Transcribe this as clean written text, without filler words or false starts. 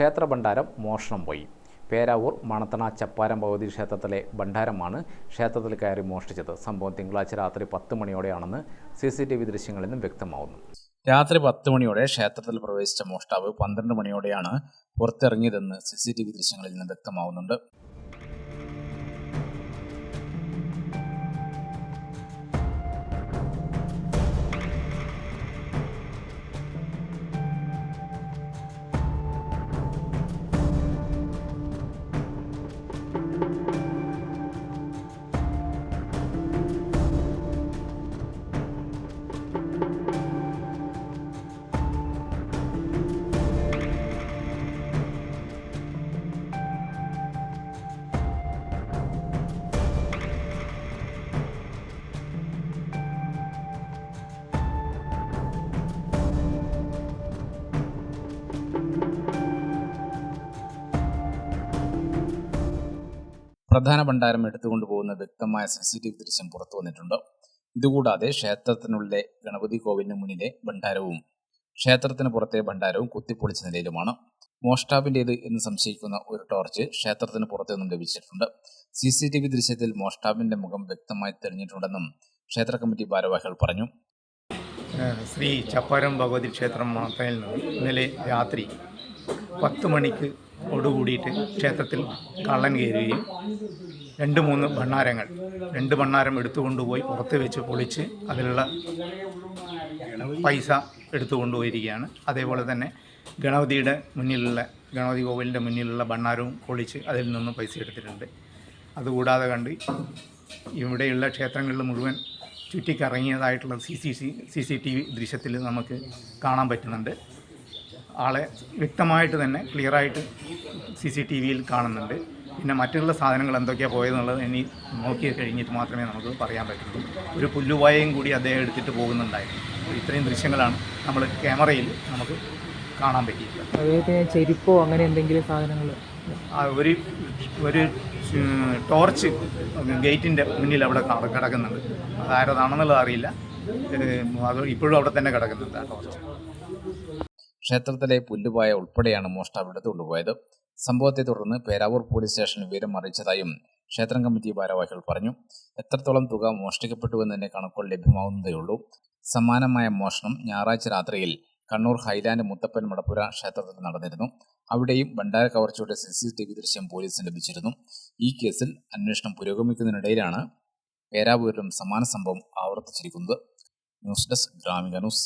ക്ഷേത്ര ഭണ്ഡാരം മോഷണം പോയി. പേരാവൂർ മണത്തണ ചപ്പാരം ഭഗവതി ക്ഷേത്രത്തിലെ ഭണ്ഡാരമാണ് ക്ഷേത്രത്തിൽ കയറി മോഷ്ടിച്ചത്. സംഭവം തിങ്കളാഴ്ച രാത്രി 10 മണിയോടെയാണെന്ന് CCTV ദൃശ്യങ്ങളിൽ നിന്നും വ്യക്തമാവുന്നു. രാത്രി 10 മണിയോടെ ക്ഷേത്രത്തിൽ പ്രവേശിച്ച മോഷ്ടാവ് 12 മണിയോടെയാണ് പുറത്തിറങ്ങിയതെന്ന് CCTV ദൃശ്യങ്ങളിൽ നിന്ന് വ്യക്തമാവുന്നുണ്ട്. പ്രധാന ഭണ്ഡാരം എടുത്തുകൊണ്ടുപോകുന്ന വ്യക്തമായ CCTV ദൃശ്യം പുറത്തു വന്നിട്ടുണ്ട്. ഇതുകൂടാതെ ക്ഷേത്രത്തിനുള്ളിലെ ഗണപതി കോവിലിന് മുന്നിലെ ഭണ്ഡാരവും ക്ഷേത്രത്തിന് പുറത്തെ ഭണ്ഡാരവും കുത്തിപ്പൊളിച്ച നിലയിലുമാണ്. മോഷ്ടാവിൻ്റേത് എന്ന് സംശയിക്കുന്ന ഒരു ടോർച്ച് ക്ഷേത്രത്തിന് പുറത്തു നിന്നും ലഭിച്ചിട്ടുണ്ട്. CCTV ദൃശ്യത്തിൽ മോഷ്ടാവിന്റെ മുഖം വ്യക്തമായി തെളിഞ്ഞിട്ടുണ്ടെന്നും ക്ഷേത്ര കമ്മിറ്റി ഭാരവാഹികൾ പറഞ്ഞു. ശ്രീ ചപ്പാരം ഭഗവതി ക്ഷേത്രം മാത്തയിൽ നിന്ന് ഇന്നലെ രാത്രി 10 മണിക്ക് ഓടുകൂടിയിട്ട് ക്ഷേത്രത്തിൽ കള്ളൻ കയറുകയും 2-3 ഭണ്ഡാരങ്ങൾ 2 ഭണ്ഡാരം എടുത്തുകൊണ്ടുപോയി പുറത്ത് വെച്ച് പൊളിച്ച് അതിലുള്ള പൈസ എടുത്തുകൊണ്ടുപോയിരിക്കുകയാണ്. അതേപോലെ തന്നെ ഗണപതി കോവിലിൻ്റെ മുന്നിലുള്ള ഭണ്ഡാരവും പൊളിച്ച് അതിൽ നിന്നും പൈസ എടുത്തിട്ടുണ്ട്. അതുകൂടാതെ കണ്ട് ഇവിടെയുള്ള ക്ഷേത്രങ്ങളിൽ മുഴുവൻ ചുറ്റിക്കറങ്ങിയതായിട്ടുള്ള CCTV ദൃശ്യത്തിൽ നമുക്ക് കാണാൻ പറ്റുന്നുണ്ട്. ആളെ വ്യക്തമായിട്ട് തന്നെ ക്ലിയറായിട്ട് CCTVയിൽ കാണുന്നുണ്ട്. പിന്നെ മറ്റുള്ള സാധനങ്ങൾ എന്തൊക്കെയാണ് പോയതെന്നുള്ളത് ഇനി നോക്കി കഴിഞ്ഞിട്ട് മാത്രമേ നമുക്ക് പറയാൻ പറ്റുള്ളൂ. ഒരു പുല്ലുവായയും കൂടി അദ്ദേഹം എടുത്തിട്ട് പോകുന്നുണ്ടായിരുന്നു. ഇത്രയും ദൃശ്യങ്ങളാണ് നമ്മൾ ക്യാമറയിൽ നമുക്ക് കാണാൻ പറ്റിയില്ല. അദ്ദേഹത്തിന് ചെരുപ്പോ അങ്ങനെ എന്തെങ്കിലും സാധനങ്ങൾ ഒരു ടോർച്ച് ഗേറ്റിൻ്റെ മുന്നിൽ അവിടെ കിടക്കുന്നുണ്ട്. അതാരതാണെന്നുള്ളത് അറിയില്ല. അത് ഇപ്പോഴും അവിടെ തന്നെ കിടക്കുന്നുണ്ട് ആ ടോർച്ച്. ക്ഷേത്രത്തിലെ പുല്ലുപായ ഉൾപ്പെടെയാണ് മോഷ്ടാവ് എടുത്തുകൊണ്ടുപോയത്. സംഭവത്തെ തുടർന്ന് പേരാവൂർ പോലീസ് സ്റ്റേഷൻ വിവരം അറിയിച്ചതായും ക്ഷേത്രം കമ്മിറ്റി ഭാരവാഹികൾ പറഞ്ഞു. എത്രത്തോളം തുക മോഷ്ടിക്കപ്പെട്ടുവെന്നതിന്റെ കണക്കുകൾ ലഭ്യമാവുന്നതേയുള്ളൂ. സമാനമായ മോഷണം ഞായറാഴ്ച രാത്രിയിൽ കണ്ണൂർ ഹൈലാൻഡ് മുത്തപ്പൻ മടപ്പുര ക്ഷേത്രത്തിൽ നടന്നിരുന്നു. അവിടെയും ഭണ്ഡാര കവർച്ചയുടെ CCTV ദൃശ്യം പോലീസിന് ലഭിച്ചിരുന്നു. ഈ കേസിൽ അന്വേഷണം പുരോഗമിക്കുന്നതിനിടയിലാണ് പേരാവൂരിലും സമാന സംഭവം ആവർത്തിച്ചിരിക്കുന്നത്. ന്യൂസ് ഡെസ്ക് ഗ്രാമിക ന്യൂസ്.